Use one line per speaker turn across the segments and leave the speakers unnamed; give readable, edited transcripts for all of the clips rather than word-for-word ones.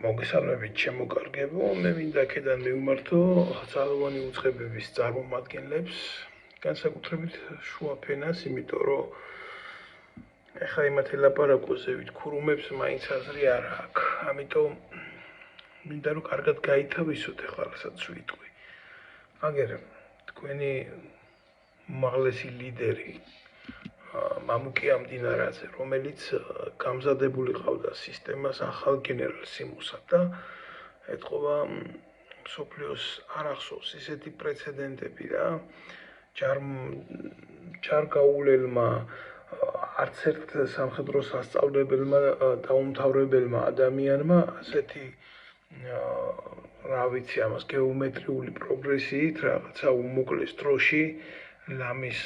მოგესალმებით შემოკარგებო, მე მინდა აქედან მივმართო ძალოვანი უწყებების წარმომადგენლებს, განსაკუთრებით შუა ფენას, იმიტომ რომ ეხლა იმათ ელაპარაკო ზევით ქურუმებს მაინც აზრი არ აქვს. ამიტომ მინდა რომ კარგად გაითავისოთ ეხლა რასაც ვიტყვი. აგერ თქვენი უმაღლესი ლიდერი მამუკი ამდინარაძე, რომელიც გამზადებული ყავდა სისტემას ახალ გენერალ სიმუსად და ეთყობა მსოფლიოს არ ახსოვს ისეთი პრეცედენტები რა ჯარგაულელმა არც ერთ სამხედრო სასწავლებელმა დაუმთავრებელმა ადამიანმა ასეთი რა ვიცი ამას გეომეტრიული პროგრესიით რაღაცა უმოკლეს დროში ლამის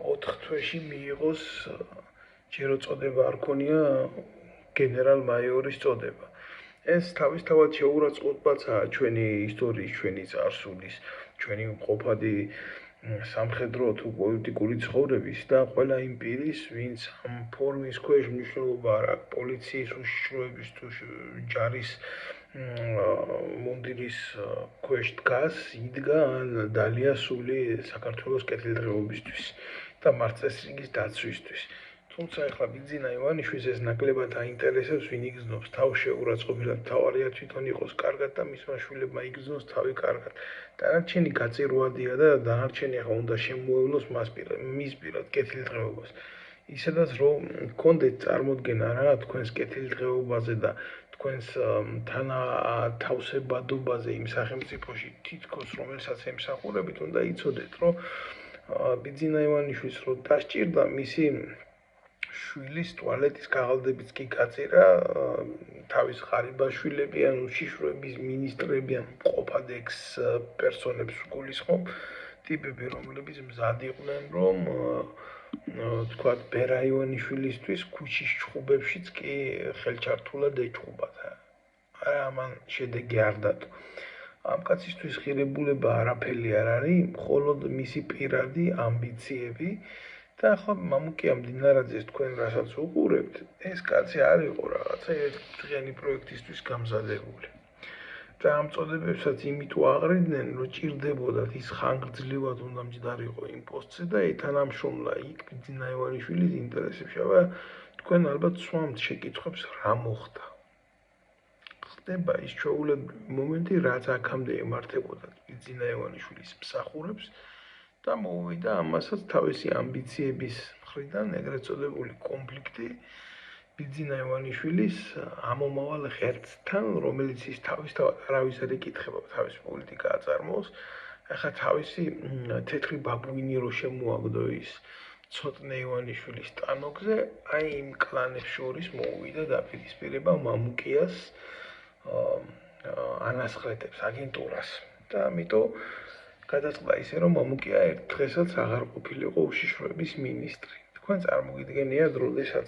4 თვეში მიიღოს ჯერ წოდება არ ქონია გენერალ-მაიორის წოდება. ეს თავისთავად შეურაცხყოფაცაა ჩვენი ისტორიის, ჩვენი წარსულის, ჩვენი მყოფადი სამხედრო თუ პოლიტიკური ცხოვრების და ყველა იმ პირის, ვინც ამ ფორმის ქვეშ მნიშვნელობა არ აქვს პოლიციის უშიშროების თუ ჯარის მუნდირის ქვეშ დგას, იდგა დალია სული საქართველოს კეთილდღეობისთვის და მართლწესრიგის დაცვისთვის. თუმცა ახლა ბიძინა ივანიშვილს ეს ნაკლებად აინტერესებს, ვინ იგრძნობს თავს შეურაცხყოფილად თავარია თვითონ იყოს კარგად და მისმა შვილებმა იგრძნოს თავი კარგად. დანარჩენი გაწირვადია და დანარჩენი ახლა უნდა შემოევლოს მის პირად კეთილდღეობას. ისედაც რომ გქონდეთ წარმოდგენა რა თქვენს კეთილდღეობაზე და თქვენს თავსებადობაზე იმ სახელმწიფოში თითქოს რომელსაც ემსახურებით უნდა იცოდეთ რომ ბიძინა ივანიშვილს რო დასჭირდა მისი შვილის ტუალეტის კაღალდებიც კი გაწირა თავის ღარიბაშვილები ან უშიშროების მინისტრები ან მყოფად ექს პერსონებს გულისხმობ ტიპები რომლებიც მზად იყვნენ რომ თქვათ ბერა ივანიშვილისთვის ქუჩის ჩხუბებშიც კი ხელჩართულად ეჭუბათ. არა ამან შედეგი არ დადო. ამ კაცისთვის ღირებულება არაფერი არ არის, მხოლოდ მისი პირადი ამბიციები და ახლა მამუკი ამდინარაძეს თქვენ რასაც უყურებთ, ეს კაცი არ იყო რაღაცა ერთდღიანი პროექტისთვის გამზადებული. და ამ წოდებებსაც იმითო აყრიდნენ, რომ ჭირდებოდათ ის ხანგრძლივად უნდა მჯდარიყო იმ პოსტზე და ეთანამშრომლა იქ ბიძინა ივანიშვილის ინტერესებში. აბა თქვენ ალბათ სვამთ შეკითხვებს რა მოხდა. ხდება ის ჩვეულებრივი მომენტი, რაც აქამდე ემართებოდა ბიძინა ივანიშვილის მსახურებს და მოვიდა ამასაც თავისი ამბიციების მხრიდან ეგრეთ წოდებული კონფლიქტი ბიძინა ივანიშვილის ამომავალ ღერცთან, რომელიც ის თავისთავად არავის არ ეკითხება თავის პოლიტიკა აწარმოოს. ახლა თავისი თეთრი ბაბუინი რო შემოაგდო ის ცოტნე ივანიშვილის ტანოგზე, აი იმ კლანებს შორის მოუვიდა დაპირისპირება მამუკიას ანასხლეტებს აგენტურას და ამიტომ გადაწყდა ისე რომ მამუკია ერთ დღესაც აღარ ყოფილიყო უშიშროების მინისტრი. თქვენ წარმოგიდგენიათ, როდესაც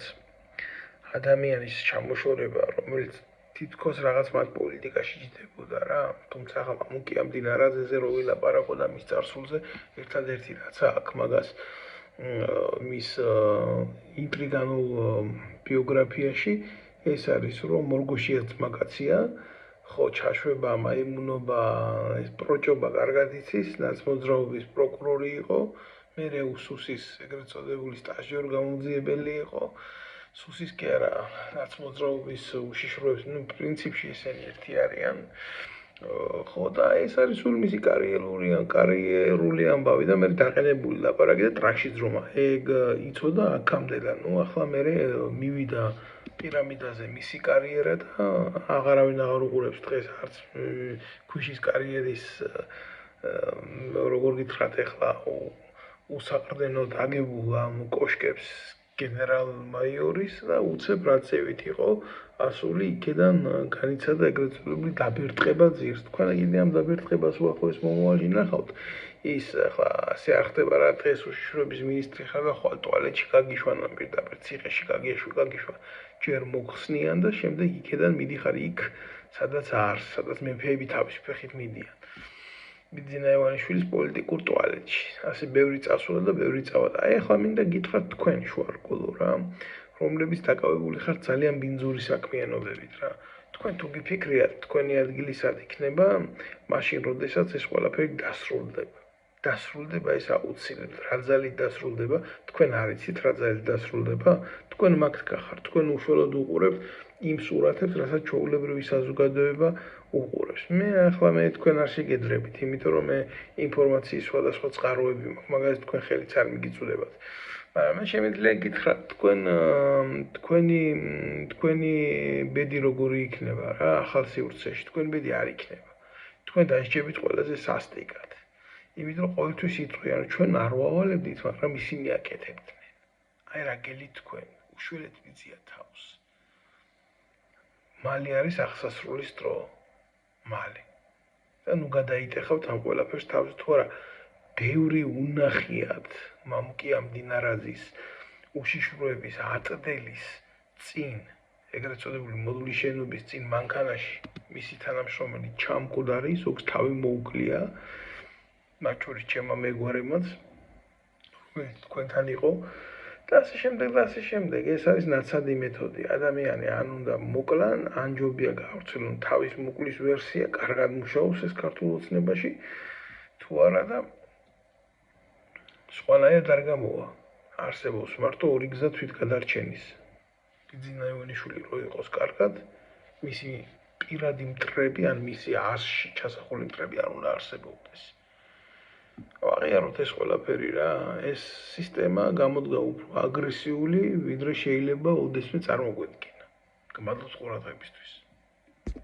ადამიანის ჩამოშორება, რომელიც თითქოს რაღაც მათ პოლიტიკაში ჯდებოდა რა, თუმცა ახლა მამუკი ამდინარაძეზე რო ვილაპარაკო და მის წარსულზე ერთადერთი რაც აქვს მაგას მის ინტრიგანულ ბიოგრაფიაში ეს არის რომ მორგოშია ძმაკაცია, ხო ჩაშვება, მაიმუნობა, ეს პროჭობა კარგად იცის, ნაცმოძრაობის პროკურორი იყო, მერე უსუსის ეგრეთ წოდებული სტაჟიორ გამოძიებელი იყო. სუსის კი არა, ნაცმოძრაობის უშიშროების, პრინციპში ესენი ერთი არიან. ხო და ეს არის სულ მისი კარიერული ამბავი და მე დაყენებული ლაპარაკი და ტრაქში ძრომა. ეგ იცოდა აქამდე, ახლა მე მივიდა პირამიდაზე მისი კარიერა და აღარავინ აღარ უყურებს დღეს არც ქვიშის კარიერის როგორ გითხრათ ახლა უსაყრდენოდ აგებულ ამ კოშკებს გენერალ-მაიორის და უცებ რაც ევით იყო ასული იქიდან განიცადა ეგრეთ წოდებული დაბერტყება ძირს. თქვენ კიდე ამ დაბერტყებას უახლოეს მომავალში ნახავთ. ის ახლა ასე არ ხდება რა დღეს უშიშროების მინისტრი ხარ და ხვალ ტუალეტში გაგიშვან ან პირდაპირ ციხეში გაგიშვან. ჯერ მოხსნიან და შემდეგ იქიდან მიდიხარ იქ, სადაც არის, სადაც მეფეები თავის ფეხით მიდიან. ბიძინა ივანიშვილის პოლიტიკურ ტუალეტში. ასე ბევრი წასულა და ბევრი წავა. აი ახლა მინდა გითხრათ თქვენ შუარგოლო რა, რომლებიც დაკავებული ხართ ძალიან ბინძური საქმიანობებით რა. თქვენ თუ გიფიქრიათ, თქვენი ადგილი სად იქნება, მაშინ როდესაც ეს ყველაფერი დასრულდება. დასრულდება ეს აუცილებლად, რა ძალით დასრულდება, თქვენ არ იცით რა ძალით დასრულდება, თქვენ მაგ გახართ, თქვენ უშუალოდ უყურებთ იმ სურათებს, რასაც ჩვეულებრივი საზოგადოება უყურებს. მე თქვენ არ შეგედრებით, იმიტომ რომ მე ინფორმაციის სხვადასხვა წყაროები მაქვს, მაგალითად თქვენ ხელიც არ მიგიწუდებათ. მაგრამ მე შემიძლია გითხრათ, თქვენი ბედი როგორი იქნება რა, ახალ სივრცეში, თქვენ ბედი არ იქნება. თქვენ დაიჭებით ყველაზე სასტიკად. იმიტომ რომ ყოველთვის იტყვიან, რომ ჩვენ არ ვავალებდით, მაგრამ ისინი აკეთებდნენ. აი რა გელით თქვენ, უშველეთ მიწიათ თავს. მალე არის აღსასრულის დრო. მალე. და ნუ გადაიტეხავთ ამ ყველაფერს თავს თუ არა. ბევრი უნახიათ მამუკი ამდინარაძის უშიშროების ატდელის წინ, ეგრეთ წოდებული მოდულის შენობის წინ მანქანაში მისი თანამშრომელი ჩამკვდარი, ზოგს თავი მოუკლია. მათ შორის ჩემმა მეგვარემაც, რომელიც თქვენთან იყო და ასე შემდეგ. ეს არის ნაცადი მეთოდი. ადამიანი ან უნდა მოკლან, ან ჯობია გაავრცელონ თავის მოკლის ვერსია, კარგად მუშაობს ეს ქართულ ოცნებაში, თუ არა და სხვანაირად არ გამოვა. არსებობს მარტო ორი გზა თვითგადარჩენის. ბიძინა ივანიშვილი რო იყოს კარგად, მისი პირადი მტრები ან მისი ასში ჩასახული მტრები არ უნდა არსებობდეს. აღიაროთ ეს ყველაფერი რა, ეს სისტემა გამოდგა უფრო აგრესიული, ვიდრე შეიძლება ოდესმე წარმოგვედგინა. გმადლობთ ყურადღებისთვის.